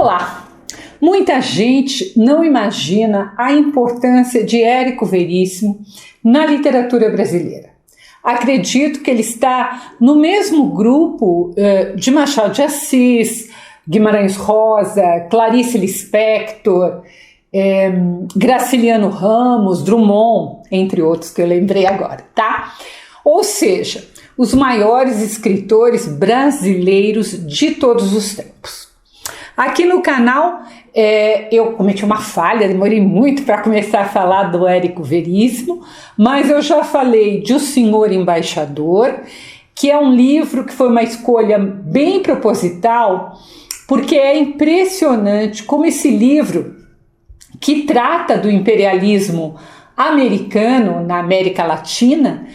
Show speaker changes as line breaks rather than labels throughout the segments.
Olá! Muita gente não imagina a importância de Érico Veríssimo na literatura brasileira. Acredito que ele está no mesmo grupo de Machado de Assis, Guimarães Rosa, Clarice Lispector, Graciliano Ramos, Drummond, entre outros que eu lembrei agora, tá? Ou seja, os maiores escritores brasileiros de todos os tempos. Aqui no canal eu cometi uma falha, demorei muito para começar a falar do Érico Veríssimo, mas eu já falei de O Senhor Embaixador, que é um livro que foi uma escolha bem proposital, porque é impressionante como esse livro, que trata do imperialismo americano na América Latina,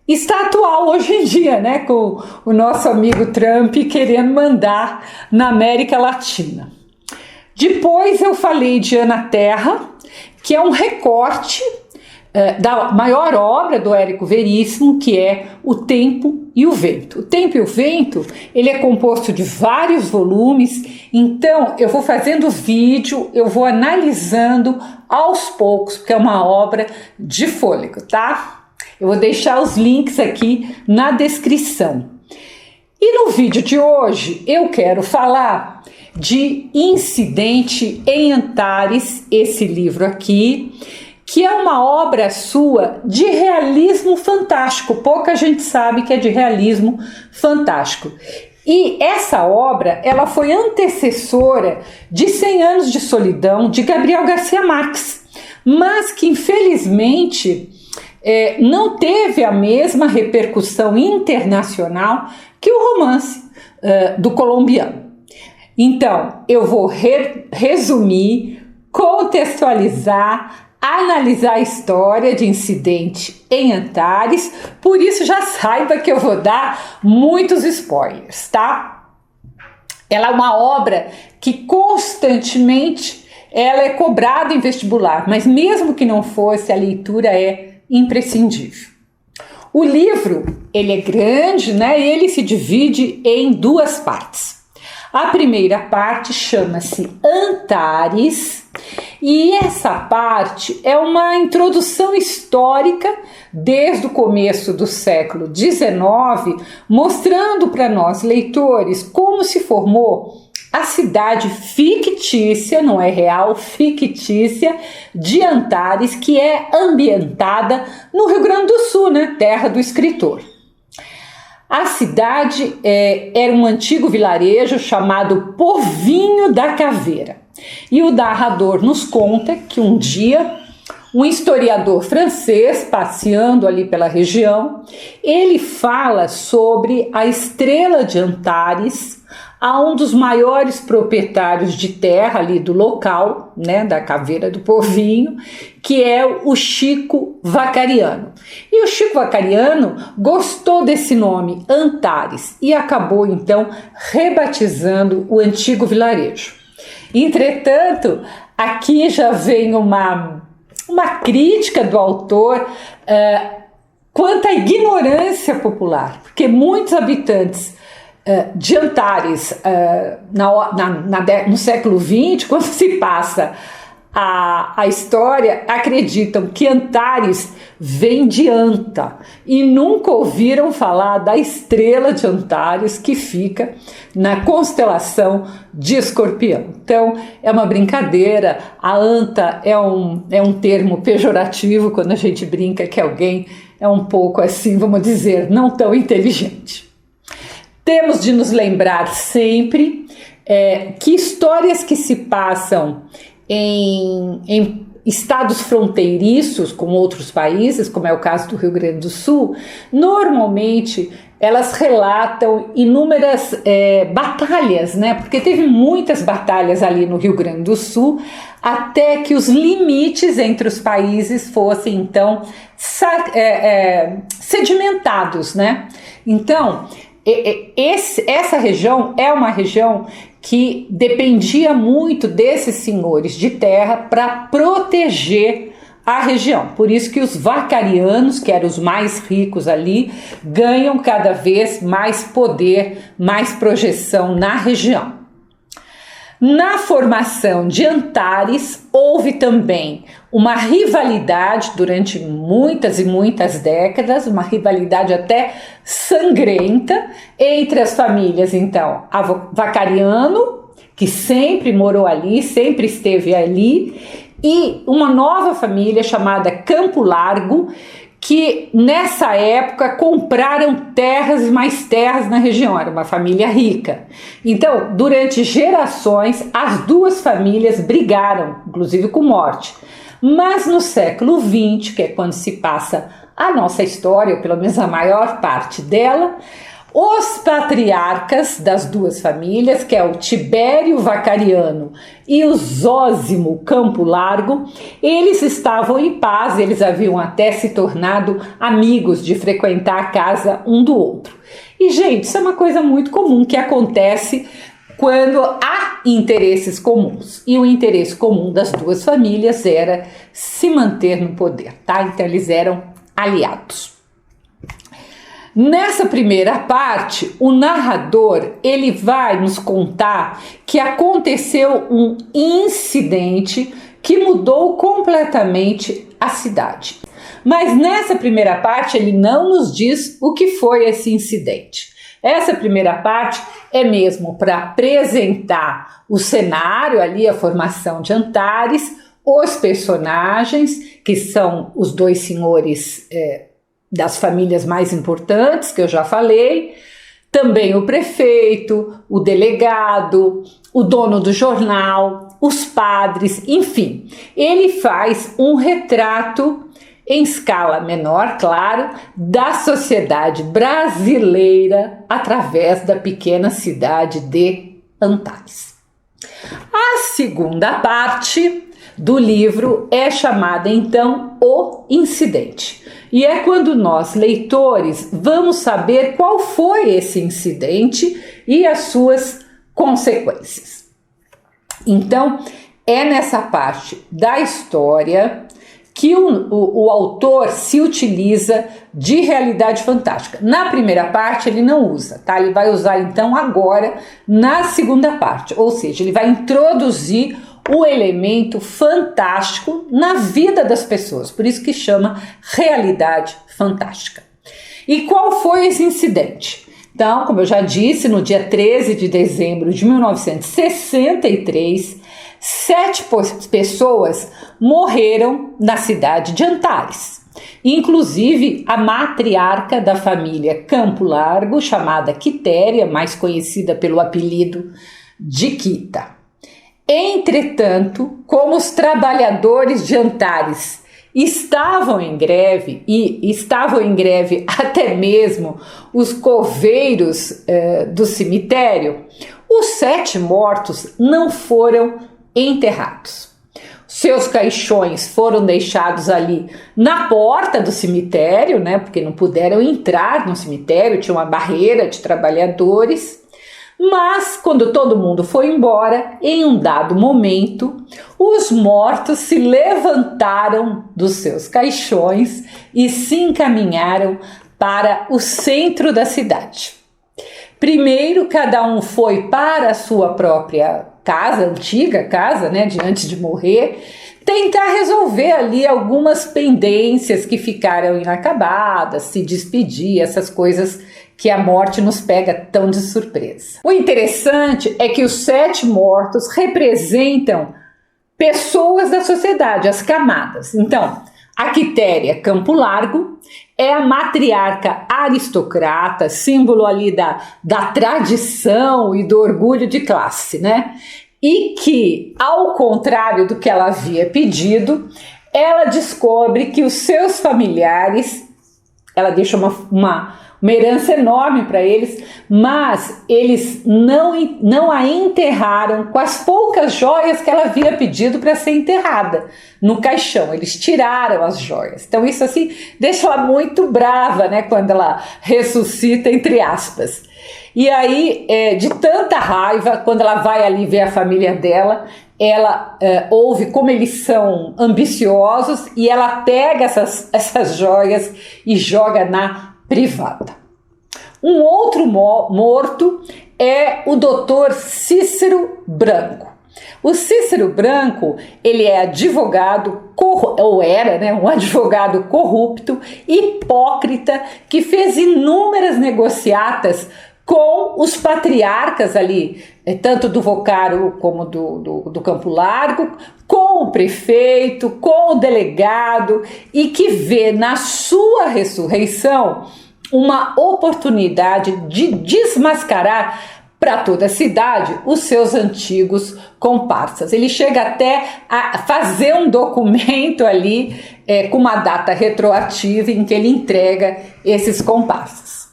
está atual hoje em dia, né, com o nosso amigo Trump querendo mandar na América Latina. Depois eu falei de Ana Terra, que é um recorte da maior obra do Érico Veríssimo, que é O Tempo e o Vento. O Tempo e o Vento, ele é composto de vários volumes, então eu vou fazendo vídeo, eu vou analisando aos poucos, porque é uma obra de fôlego, tá? Eu vou deixar os links aqui na descrição. E no vídeo de hoje eu quero falar de Incidente em Antares, esse livro aqui, que é uma obra sua de realismo fantástico. Pouca gente sabe que é de realismo fantástico. E essa obra, ela foi antecessora de 100 Anos de Solidão, de Gabriel Garcia Marques, mas que infelizmente não teve a mesma repercussão internacional que o romance do colombiano. Então, eu vou resumir, contextualizar, analisar a história de Incidente em Antares, por isso já saiba que eu vou dar muitos spoilers, tá? Ela é uma obra que constantemente ela é cobrada em vestibular, mas mesmo que não fosse, a leitura é imprescindível. O livro, ele é grande, né? E ele se divide em duas partes. A primeira parte chama-se Antares, e essa parte é uma introdução histórica desde o começo do século XIX, mostrando para nós, leitores, como se formou a cidade fictícia, não é real, fictícia, de Antares, que é ambientada no Rio Grande do Sul, né, terra do escritor. A cidade era um antigo vilarejo chamado Povinho da Caveira. E o narrador nos conta que um dia um historiador francês, passeando ali pela região, ele fala sobre a estrela de Antares, a um dos maiores proprietários de terra ali do local, né, da Caveira do Povinho, que é o Chico Vacariano. E o Chico Vacariano gostou desse nome, Antares, e acabou então rebatizando o antigo vilarejo. Entretanto, aqui já vem uma crítica do autor quanto à ignorância popular, porque muitos habitantes de Antares no século XX, quando se passa a história, acreditam que Antares vem de Anta e nunca ouviram falar da estrela de Antares, que fica na constelação de Escorpião. Então é uma brincadeira. A Anta é um termo pejorativo quando a gente brinca que alguém é um pouco assim, vamos dizer, não tão inteligente. Temos de nos lembrar sempre que histórias que se passam em estados fronteiriços com outros países, como é o caso do Rio Grande do Sul, normalmente elas relatam inúmeras batalhas, né? Porque teve muitas batalhas ali no Rio Grande do Sul, até que os limites entre os países fossem então sedimentados, né? Então, essa região é uma região que dependia muito desses senhores de terra para proteger a região. Por isso que os vacarianos, que eram os mais ricos ali, ganham cada vez mais poder, mais projeção na região. Na formação de Antares, houve também uma rivalidade durante muitas e muitas décadas, uma rivalidade até sangrenta entre as famílias, então, a Vacariano, que sempre morou ali, sempre esteve ali, e uma nova família chamada Campo Largo, que nessa época compraram terras e mais terras na região, era uma família rica. Então, durante gerações, as duas famílias brigaram, inclusive com morte. Mas no século XX, que é quando se passa a nossa história, ou pelo menos a maior parte dela, os patriarcas das duas famílias, que é o Tibério Vacariano e o Zósimo Campo Largo, eles estavam em paz, eles haviam até se tornado amigos de frequentar a casa um do outro. E, gente, isso é uma coisa muito comum que acontece quando há interesses comuns. E o interesse comum das duas famílias era se manter no poder, tá? Então, eles eram aliados. Nessa primeira parte, o narrador ele vai nos contar que aconteceu um incidente que mudou completamente a cidade. Mas nessa primeira parte ele não nos diz o que foi esse incidente. Essa primeira parte é mesmo para apresentar o cenário ali, a formação de Antares, os personagens, que são os dois senhores das famílias mais importantes, que eu já falei, também o prefeito, o delegado, o dono do jornal, os padres, enfim. Ele faz um retrato em escala menor, claro, da sociedade brasileira através da pequena cidade de Antares. A segunda parte do livro é chamada, então, O Incidente. E é quando nós, leitores, vamos saber qual foi esse incidente e as suas consequências. Então, é nessa parte da história que o autor se utiliza de realidade fantástica. Na primeira parte ele não usa, tá? Ele vai usar então agora na segunda parte, ou seja, ele vai introduzir o elemento fantástico na vida das pessoas, por isso que chama realidade fantástica. E qual foi esse incidente? Então, como eu já disse, no dia 13 de dezembro de 1963, 7 pessoas morreram na cidade de Antares, inclusive a matriarca da família Campo Largo, chamada Quitéria, mais conhecida pelo apelido de Quita. Entretanto, como os trabalhadores de Antares estavam em greve, e estavam em greve até mesmo os coveiros do cemitério, os 7 mortos não foram enterrados. Seus caixões foram deixados ali na porta do cemitério, né, porque não puderam entrar no cemitério, tinha uma barreira de trabalhadores. Mas, quando todo mundo foi embora, em um dado momento, os mortos se levantaram dos seus caixões e se encaminharam para o centro da cidade. Primeiro, cada um foi para a sua própria casa, antiga casa, né, de antes de morrer, tentar resolver ali algumas pendências que ficaram inacabadas, se despedir, essas coisas que a morte nos pega tão de surpresa. O interessante é que os 7 mortos representam pessoas da sociedade, as camadas. Então, a Quitéria Campo Largo é a matriarca aristocrata, símbolo ali da tradição e do orgulho de classe, né? E que, ao contrário do que ela havia pedido, ela descobre que os seus familiares, ela deixa uma herança enorme para eles, mas eles não a enterraram com as poucas joias que ela havia pedido para ser enterrada no caixão. Eles tiraram as joias. Então isso assim deixa ela muito brava, né, quando ela ressuscita, entre aspas. E aí, de tanta raiva, quando ela vai ali ver a família dela, ela ouve como eles são ambiciosos e ela pega essas joias e joga na privada. Um outro morto é o doutor Cícero Branco. O Cícero Branco, ele é advogado, ou era, né, um advogado corrupto, hipócrita, que fez inúmeras negociatas com os patriarcas ali, tanto do Vocário como do Campo Largo, com o prefeito, com o delegado, e que vê na sua ressurreição uma oportunidade de desmascarar para toda a cidade os seus antigos comparsas. Ele chega até a fazer um documento ali com uma data retroativa em que ele entrega esses comparsas.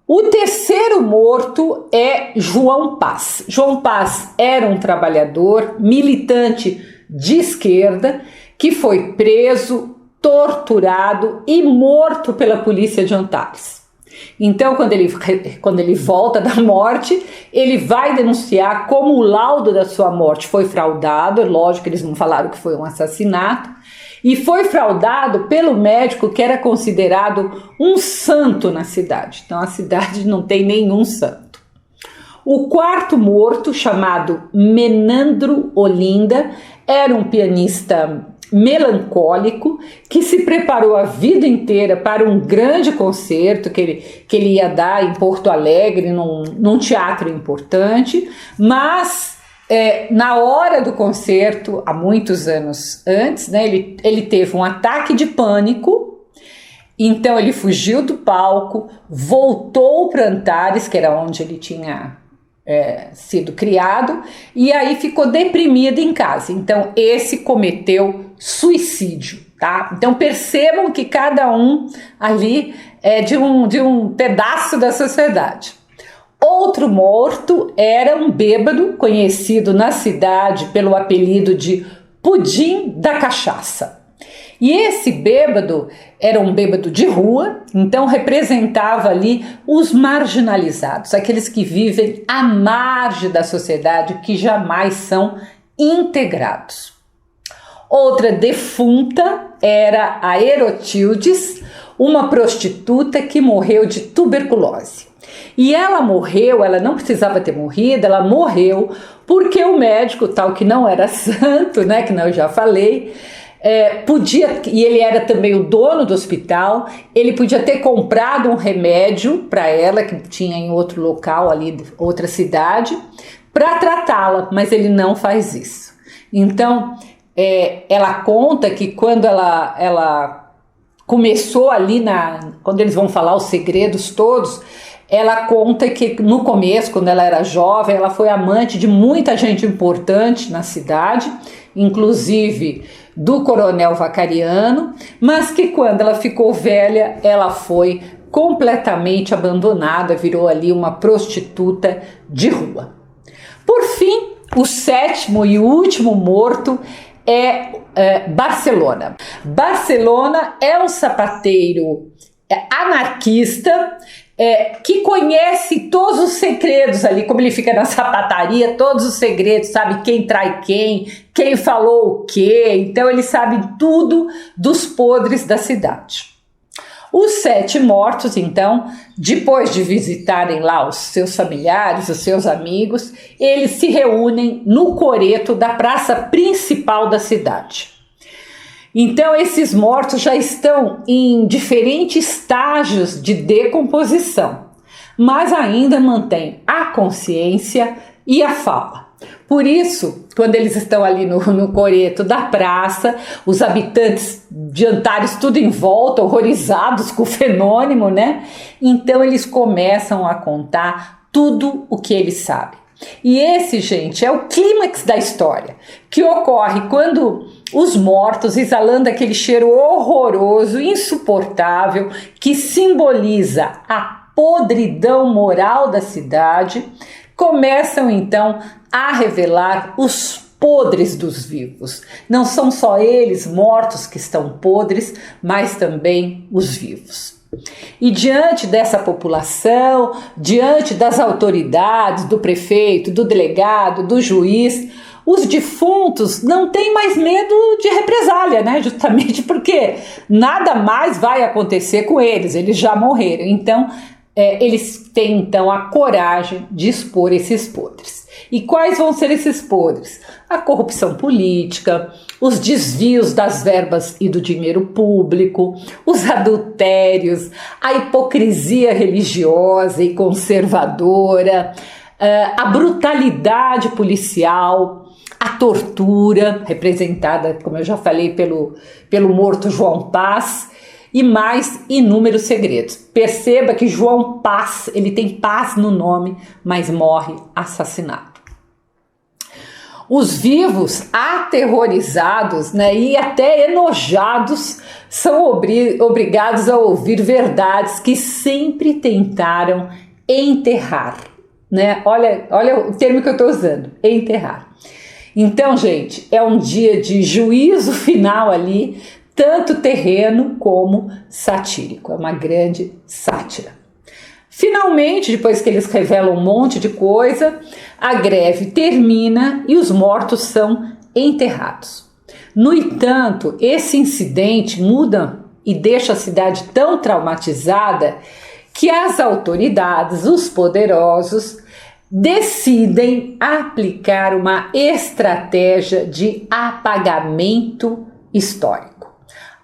O terceiro morto é João Paz. João Paz era um trabalhador militante de esquerda que foi preso, torturado e morto pela polícia de Antares. Então, quando ele volta da morte, ele vai denunciar como o laudo da sua morte foi fraudado. Lógico que eles não falaram que foi um assassinato. E foi fraudado pelo médico que era considerado um santo na cidade. Então, a cidade não tem nenhum santo. O quarto morto, chamado Menandro Olinda, era um pianista melancólico que se preparou a vida inteira para um grande concerto que ele ia dar em Porto Alegre, num teatro importante, mas na hora do concerto, há muitos anos antes, né, ele teve um ataque de pânico. Então ele fugiu do palco, voltou para Antares, que era onde ele tinha sido criado, e aí ficou deprimido em casa. Então esse cometeu suicídio, tá? Então percebam que cada um ali é de um pedaço da sociedade. Outro morto era um bêbado conhecido na cidade pelo apelido de Pudim da Cachaça. E esse bêbado era um bêbado de rua, então representava ali os marginalizados, aqueles que vivem à margem da sociedade, que jamais são integrados. Outra defunta era a Herotildes, uma prostituta que morreu de tuberculose. E ela morreu, ela não precisava ter morrido, ela morreu porque o médico, tal que não era santo, né, que não, eu já falei, e ele era também o dono do hospital, ele podia ter comprado um remédio para ela, que tinha em outro local ali, outra cidade, para tratá-la, mas ele não faz isso. Então, ela conta que quando ela começou ali, quando eles vão falar os segredos todos, ela conta que no começo, quando ela era jovem, ela foi amante de muita gente importante na cidade, inclusive do coronel Vacariano, mas que quando ela ficou velha, ela foi completamente abandonada, virou ali uma prostituta de rua. Por fim, o sétimo e último morto é Barcelona. Barcelona é um sapateiro anarquista, que conhece todos os segredos ali, como ele fica na sapataria, todos os segredos, sabe quem trai quem falou o quê, então ele sabe tudo dos podres da cidade. Os 7 mortos, então, depois de visitarem lá os seus familiares, os seus amigos, eles se reúnem no coreto da praça principal da cidade. Então esses mortos já estão em diferentes estágios de decomposição, mas ainda mantêm a consciência e a fala. Por isso, quando eles estão ali no coreto da praça, os habitantes de Antares tudo em volta, horrorizados com o fenômeno, né? Então eles começam a contar tudo o que eles sabem. E esse, gente, é o clímax da história, que ocorre quando os mortos, exalando aquele cheiro horroroso, insuportável, que simboliza a podridão moral da cidade, começam então a revelar os podres dos vivos. Não são só eles mortos que estão podres, mas também os vivos. E diante dessa população, diante das autoridades, do prefeito, do delegado, do juiz, os defuntos não têm mais medo de represália, né? Justamente porque nada mais vai acontecer com eles já morreram. Então, eles têm então a coragem de expor esses podres. E quais vão ser esses podres? A corrupção política, os desvios das verbas e do dinheiro público, os adultérios, a hipocrisia religiosa e conservadora, a brutalidade policial, a tortura, representada, como eu já falei, pelo morto João Paz, e mais inúmeros segredos. Perceba que João Paz, ele tem paz no nome, mas morre assassinado. Os vivos, aterrorizados, né, e até enojados, são obrigados a ouvir verdades que sempre tentaram enterrar. Né? Olha o termo que eu estou usando, enterrar. Então, gente, é um dia de juízo final ali, tanto terreno como satírico. É uma grande sátira. Finalmente, depois que eles revelam um monte de coisa, a greve termina e os mortos são enterrados. No entanto, esse incidente muda e deixa a cidade tão traumatizada que as autoridades, os poderosos, decidem aplicar uma estratégia de apagamento histórico.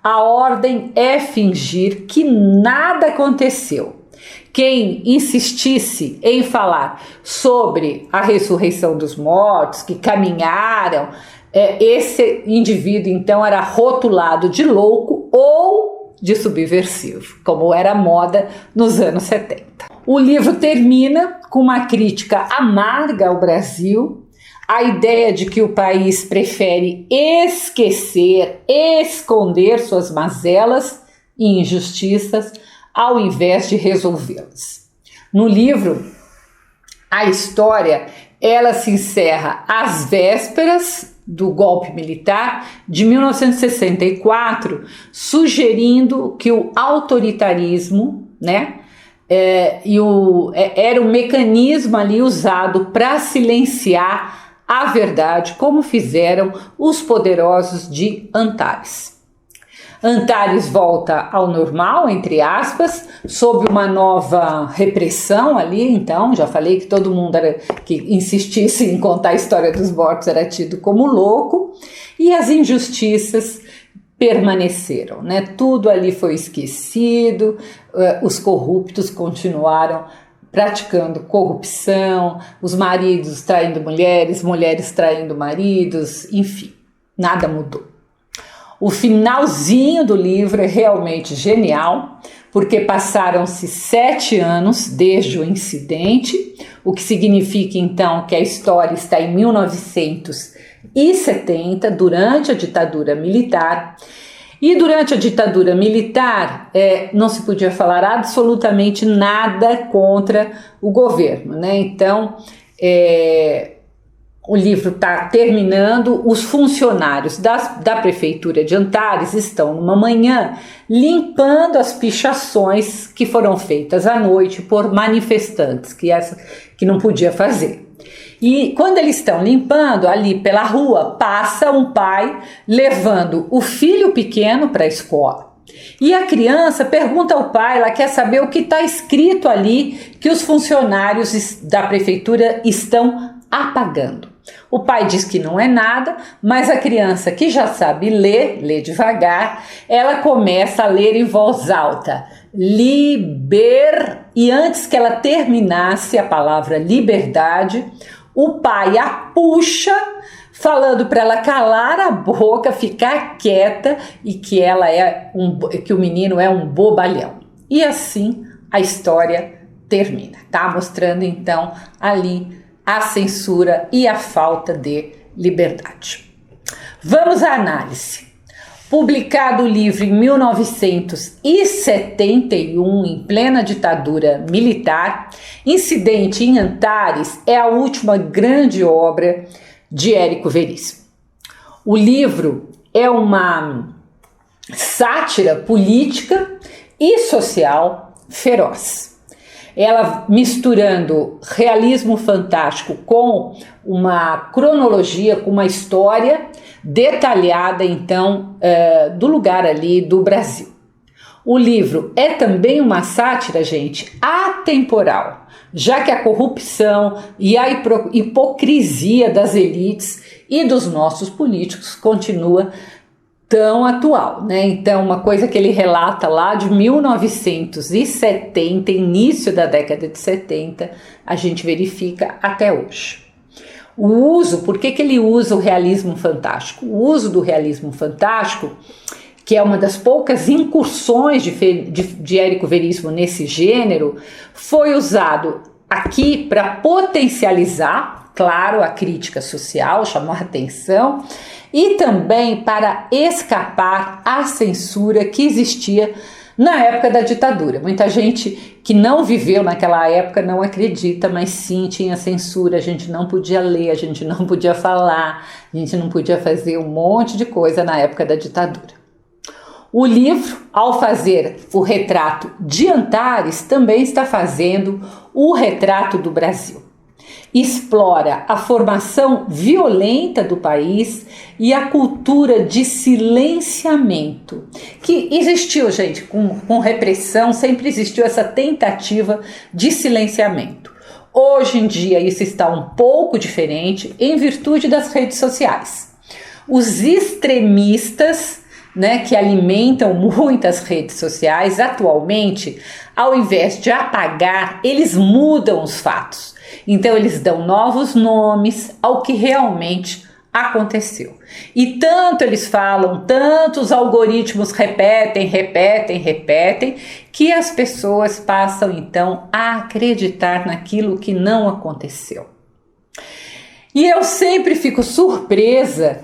A ordem é fingir que nada aconteceu. Quem insistisse em falar sobre a ressurreição dos mortos, que caminharam, esse indivíduo então era rotulado de louco ou de subversivo, como era a moda nos anos 70. O livro termina com uma crítica amarga ao Brasil, a ideia de que o país prefere esquecer, esconder suas mazelas e injustiças ao invés de resolvê-las. No livro, a história ela se encerra às vésperas do golpe militar de 1964, sugerindo que o autoritarismo, né, era um mecanismo ali usado para silenciar a verdade, como fizeram os poderosos de Antares. Antares volta ao normal, entre aspas, sob uma nova repressão ali, então, já falei que todo mundo que insistisse em contar a história dos mortos era tido como louco, e as injustiças permaneceram, né? Tudo ali foi esquecido, os corruptos continuaram praticando corrupção, os maridos traindo mulheres, mulheres traindo maridos, enfim, nada mudou. O finalzinho do livro é realmente genial, porque passaram-se 7 anos desde o incidente, o que significa então que a história está em 1970, durante a ditadura militar. E durante a ditadura militar não se podia falar absolutamente nada contra o governo, né? Então, o livro está terminando, os funcionários da prefeitura de Antares estão numa manhã limpando as pichações que foram feitas à noite por manifestantes, que não podia fazer. E quando eles estão limpando, ali pela rua, passa um pai levando o filho pequeno para a escola. E a criança pergunta ao pai, ela quer saber o que está escrito ali que os funcionários da prefeitura estão apagando. O pai diz que não é nada, mas a criança, que já sabe ler, lê devagar, ela começa a ler em voz alta, e antes que ela terminasse a palavra liberdade, o pai a puxa, falando para ela calar a boca, ficar quieta e que que o menino é um bobalhão. E assim a história termina, tá? Mostrando então ali a censura e a falta de liberdade. Vamos à análise. Publicado o livro em 1971, em plena ditadura militar, Incidente em Antares é a última grande obra de Érico Veríssimo. O livro é uma sátira política e social feroz. Ela misturando realismo fantástico com uma cronologia, com uma história detalhada, então, do lugar ali do Brasil. O livro é também uma sátira, gente, atemporal, já que a corrupção e a hipocrisia das elites e dos nossos políticos continua tão atual, né? Então, uma coisa que ele relata lá de 1970, início da década de 70, a gente verifica até hoje. Por que ele usa o realismo fantástico? O uso do realismo fantástico, que é uma das poucas incursões de Érico Veríssimo nesse gênero, foi usado aqui para potencializar, claro, a crítica social, chamar a atenção, e também para escapar à censura que existia na época da ditadura. Muita gente que não viveu naquela época não acredita, mas sim, tinha censura, a gente não podia ler, a gente não podia falar, a gente não podia fazer um monte de coisa na época da ditadura. O livro, ao fazer o retrato de Antares, também está fazendo o retrato do Brasil. Explora a formação violenta do país e a cultura de silenciamento que existiu, gente, com repressão, sempre existiu essa tentativa de silenciamento. Hoje em dia isso está um pouco diferente em virtude das redes sociais. Os extremistas, né, que alimentam muitas redes sociais atualmente, ao invés de apagar, eles mudam os fatos. Então eles dão novos nomes ao que realmente aconteceu. E tanto eles falam, tanto os algoritmos repetem, que as pessoas passam então a acreditar naquilo que não aconteceu. E eu sempre fico surpresa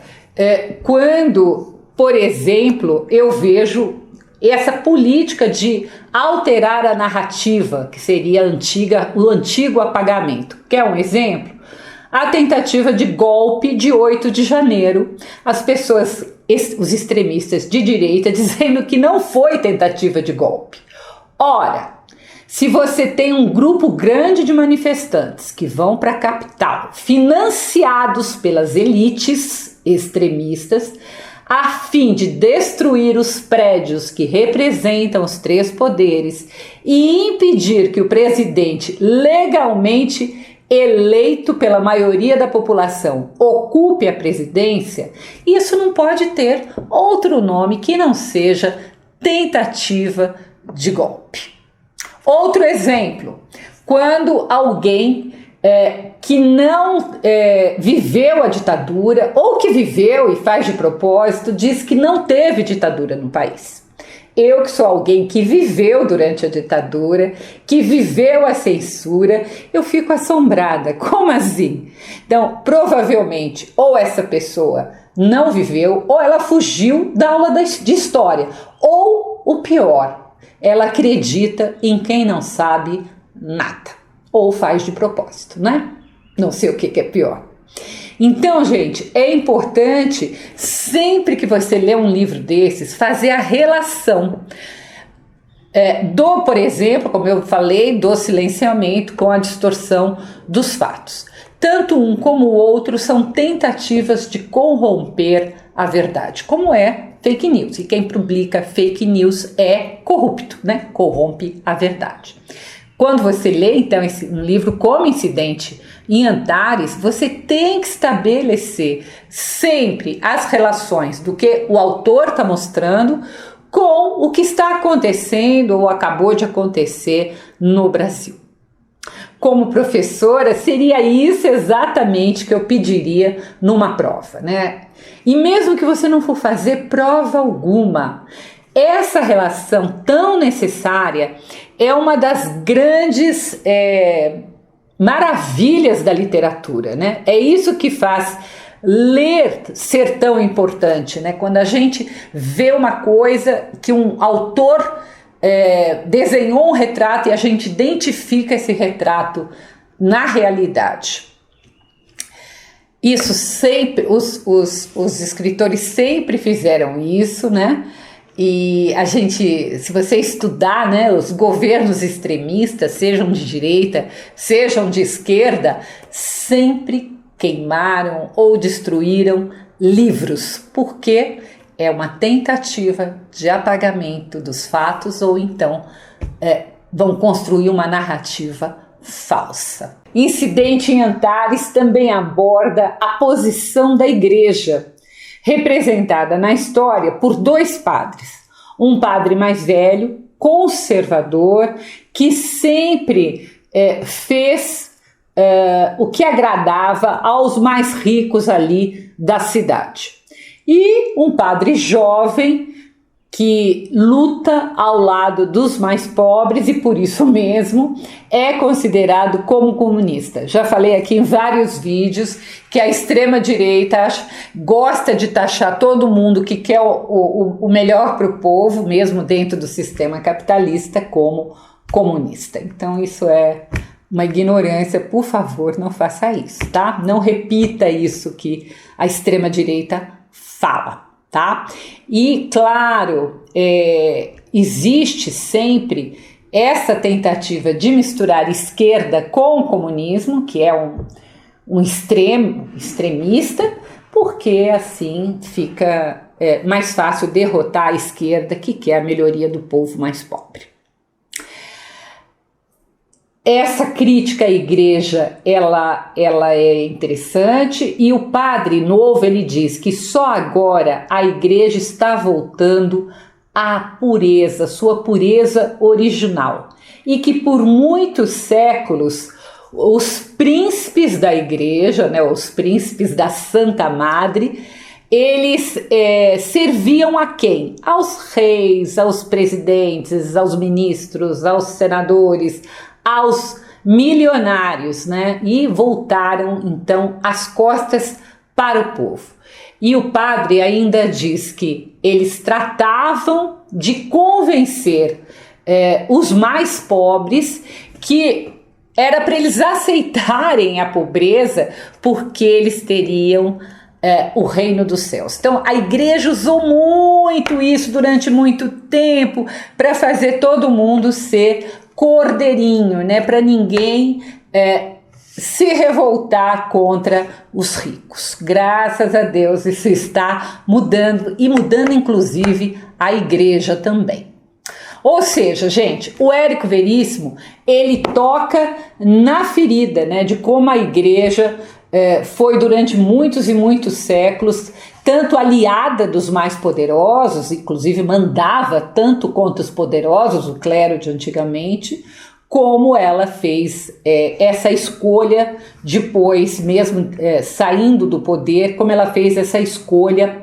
quando, por exemplo, eu vejo essa política de alterar a narrativa, que seria o antigo apagamento. Quer um exemplo? A tentativa de golpe de 8 de janeiro. As pessoas, os extremistas de direita, dizendo que não foi tentativa de golpe. Ora, se você tem um grupo grande de manifestantes que vão para a capital, financiados pelas elites extremistas, a fim de destruir os prédios que representam os 3 poderes e impedir que o presidente legalmente eleito pela maioria da população ocupe a presidência, isso não pode ter outro nome que não seja tentativa de golpe. Outro exemplo, quando alguém que não viveu a ditadura, ou que viveu e faz de propósito, diz que não teve ditadura no país. Eu, que sou alguém que viveu durante a ditadura, que viveu a censura, eu fico assombrada. Como assim? Então, provavelmente, ou essa pessoa não viveu, ou ela fugiu da aula de história, ou, o pior, ela acredita em quem não sabe nada. Ou faz de propósito, né? Não sei o que é pior. Então, gente, é importante, sempre que você lê um livro desses, fazer a relação por exemplo, como eu falei, do silenciamento com a distorção dos fatos. Tanto um como o outro são tentativas de corromper a verdade, como é fake news. E quem publica fake news é corrupto, né? Corrompe a verdade. Quando você lê, então, um livro como Incidente em Antares, você tem que estabelecer sempre as relações do que o autor está mostrando com o que está acontecendo ou acabou de acontecer no Brasil. Como professora, seria isso exatamente que eu pediria numa prova, né? E mesmo que você não for fazer prova alguma, essa relação tão necessária é uma das grandes maravilhas da literatura, né? É isso que faz ler ser tão importante, né? Quando a gente vê uma coisa que um autor desenhou um retrato e a gente identifica esse retrato na realidade. Isso sempre, os escritores sempre fizeram isso, né? E a gente, se você estudar, né, os governos extremistas, sejam de direita, sejam de esquerda, sempre queimaram ou destruíram livros, porque é uma tentativa de apagamento dos fatos ou então vão construir uma narrativa falsa. Incidente em Antares também aborda a posição da igreja, representada na história por 2 padres. Um padre mais velho, conservador, que sempre fez o que agradava aos mais ricos ali da cidade. E um padre jovem que luta ao lado dos mais pobres e por isso mesmo é considerado como comunista. Já falei aqui em vários vídeos que a extrema-direita gosta de taxar todo mundo que quer o melhor para o povo, mesmo dentro do sistema capitalista, como comunista. Então isso é uma ignorância, por favor, não faça isso, tá? Não repita isso que a extrema-direita fala. Tá? E, claro, existe sempre essa tentativa de misturar esquerda com comunismo, que é um extremista, porque assim fica mais fácil derrotar a esquerda, que quer a melhoria do povo mais pobre. Essa crítica à igreja, ela é interessante, e o padre novo, ele diz que só agora a igreja está voltando à pureza, sua pureza original, e que por muitos séculos os príncipes da igreja, né, os príncipes da Santa Madre, eles serviam a quem? Aos reis, aos presidentes, aos ministros, aos senadores, aos milionários, né? E voltaram então as costas para o povo. E o padre ainda diz que eles tratavam de convencer os mais pobres que era para eles aceitarem a pobreza porque eles teriam o reino dos céus. Então a igreja usou muito isso durante muito tempo para fazer todo mundo ser cordeirinho, né, para ninguém se revoltar contra os ricos. Graças a Deus isso está mudando, e mudando inclusive a igreja também. Ou seja, gente, o Érico Veríssimo, ele toca na ferida, né, de como a igreja foi durante muitos e muitos séculos tanto aliada dos mais poderosos, inclusive mandava tanto contra os poderosos, o clero de antigamente, como ela fez essa escolha depois, mesmo saindo do poder, como ela fez essa escolha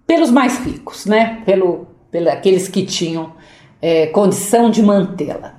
pelos mais ricos, né? Aqueles que tinham condição de mantê-la.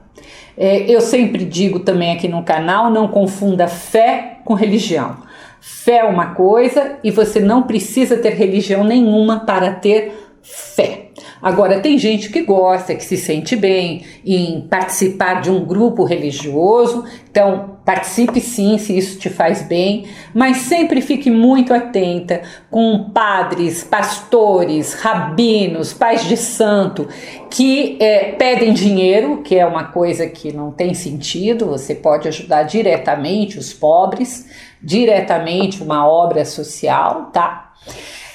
Eu sempre digo também aqui no canal, não confunda fé com religião. Fé é uma coisa e você não precisa ter religião nenhuma para ter fé. Agora, tem gente que gosta, que se sente bem em participar de um grupo religioso, então participe sim, se isso te faz bem, mas sempre fique muito atenta com padres, pastores, rabinos, pais de santo, que pedem dinheiro, que é uma coisa que não tem sentido. Você pode ajudar diretamente os pobres, diretamente uma obra social, tá?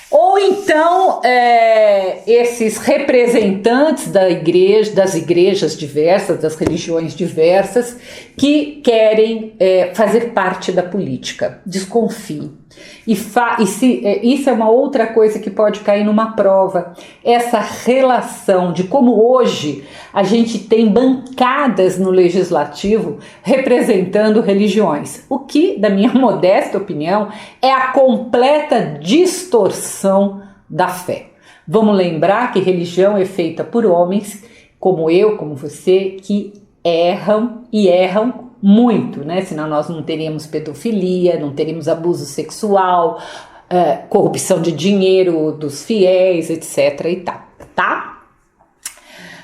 Ou então esses representantes das igrejas diversas, das religiões diversas, que querem fazer parte da política. Desconfie. Isso é uma outra coisa que pode cair numa prova, essa relação de como hoje a gente tem bancadas no legislativo representando religiões, o que, da minha modesta opinião, é a completa distorção da fé. Vamos lembrar que religião é feita por homens como eu, como você, que erram e erram muito, né? Senão nós não teríamos pedofilia, não teríamos abuso sexual, corrupção de dinheiro dos fiéis, etc. e tal, tá?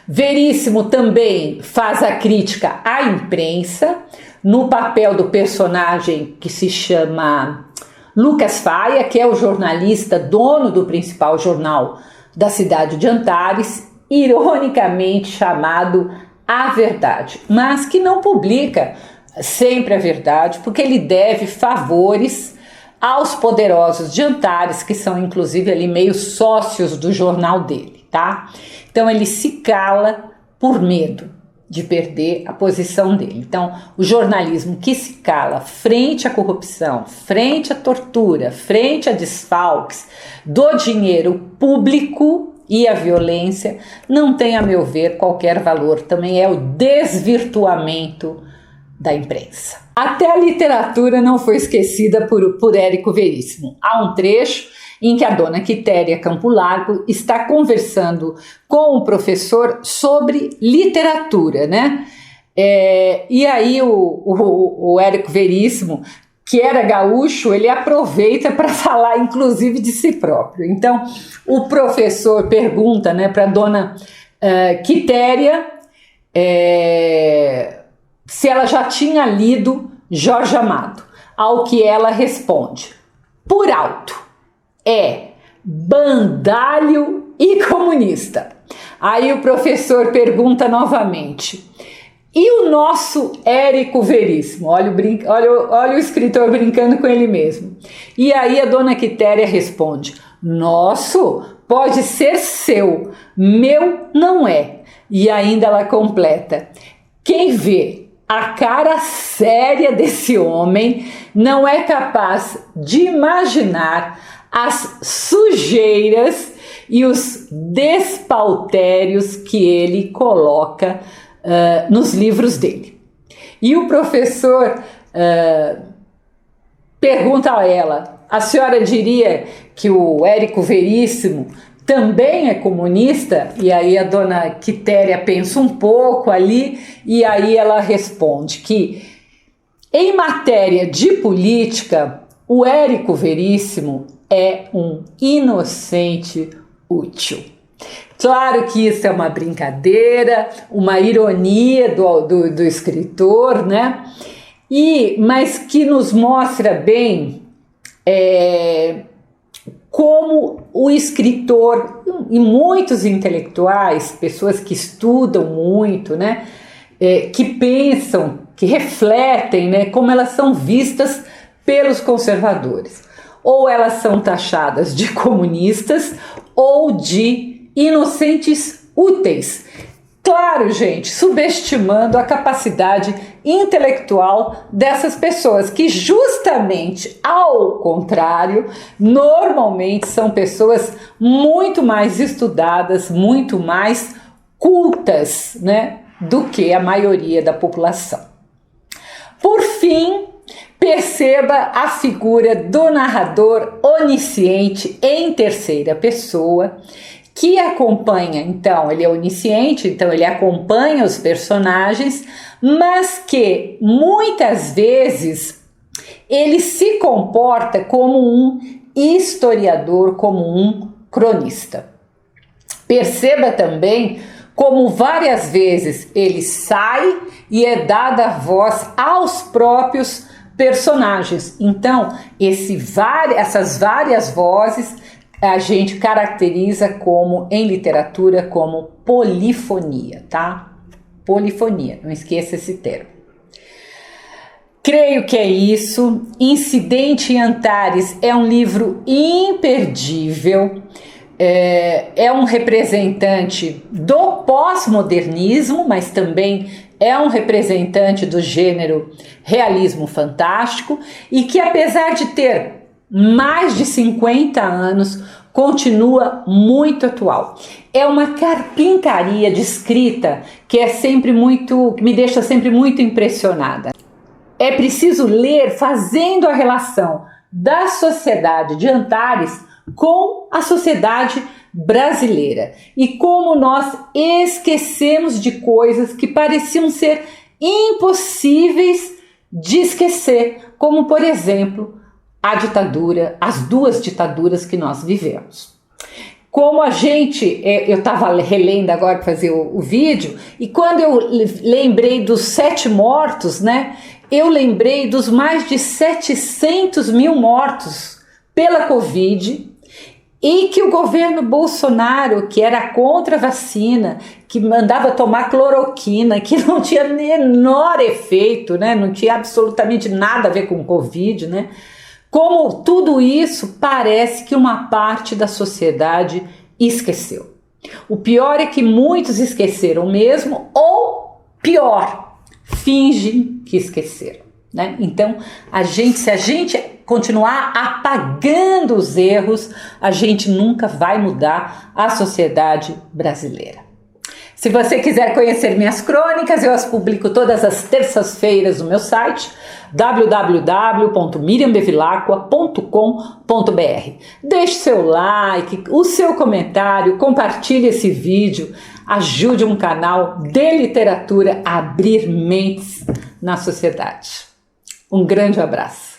Veríssimo também faz a crítica à imprensa no papel do personagem que se chama Lucas Faia, que é o jornalista dono do principal jornal da cidade de Antares, ironicamente chamado A Verdade, mas que não publica sempre a verdade, porque ele deve favores aos poderosos de Antares, que são inclusive ali meio sócios do jornal dele, tá? Então ele se cala por medo de perder a posição dele. Então, o jornalismo que se cala frente à corrupção, frente à tortura, frente a desfalques do dinheiro público e a violência, não tem, a meu ver, qualquer valor. Também é o desvirtuamento da imprensa. Até a literatura não foi esquecida por Érico Veríssimo. Há um trecho em que a dona Quitéria Campo Largo está conversando com o professor sobre literatura, né? E aí o Érico Veríssimo, que era gaúcho, ele aproveita para falar inclusive de si próprio. Então o professor pergunta, né, para a dona Quitéria se ela já tinha lido Jorge Amado, ao que ela responde, por alto, bandalho e comunista. Aí o professor pergunta novamente, e o nosso Érico Veríssimo? Olha o escritor brincando com ele mesmo. E aí a dona Quitéria responde, nosso pode ser seu, meu não é. E ainda ela completa, quem vê a cara séria desse homem não é capaz de imaginar as sujeiras e os despautérios que ele coloca nos livros dele. E o professor pergunta a ela, a senhora diria que o Érico Veríssimo também é comunista? E aí a dona Quitéria pensa um pouco ali e aí ela responde que em matéria de política, o Érico Veríssimo é um inocente útil. Claro que isso é uma brincadeira, uma ironia do escritor, né? Mas que nos mostra bem como o escritor e muitos intelectuais, pessoas que estudam muito, né, que pensam, que refletem, né, como elas são vistas pelos conservadores. Ou elas são taxadas de comunistas ou de inocentes úteis. Claro, gente, subestimando a capacidade intelectual dessas pessoas, que justamente ao contrário, normalmente são pessoas muito mais estudadas, muito mais cultas, né, do que a maioria da população. Por fim, perceba a figura do narrador onisciente em terceira pessoa, que acompanha, então, ele é onisciente, então ele acompanha os personagens, mas que muitas vezes ele se comporta como um historiador, como um cronista. Perceba também como várias vezes ele sai e é dada a voz aos próprios personagens. Então, essas várias vozes a gente caracteriza como, em literatura, como polifonia, tá? Polifonia, não esqueça esse termo. Creio que é isso. Incidente em Antares é um livro imperdível, é um representante do pós-modernismo, mas também é um representante do gênero realismo fantástico e que, apesar de ter mais de 50 anos, continua muito atual. É uma carpintaria de escrita que me deixa sempre muito impressionada. É preciso ler fazendo a relação da sociedade de Antares com a sociedade brasileira e como nós esquecemos de coisas que pareciam ser impossíveis de esquecer, como, por exemplo, a ditadura, as duas ditaduras que nós vivemos. Como eu estava relendo agora para fazer o vídeo, e quando eu lembrei dos 7 mortos, né, eu lembrei dos mais de 700 mil mortos pela Covid, e que o governo Bolsonaro, que era contra a vacina, que mandava tomar cloroquina, que não tinha menor efeito, né, não tinha absolutamente nada a ver com Covid, né, Como tudo isso parece que uma parte da sociedade esqueceu. O pior é que muitos esqueceram mesmo, ou pior, fingem que esqueceram, né? Então, se a gente continuar apagando os erros, a gente nunca vai mudar a sociedade brasileira. Se você quiser conhecer minhas crônicas, eu as publico todas as terças-feiras no meu site www.miriambevilacqua.com.br. Deixe seu like, o seu comentário, compartilhe esse vídeo, ajude um canal de literatura a abrir mentes na sociedade. Um grande abraço.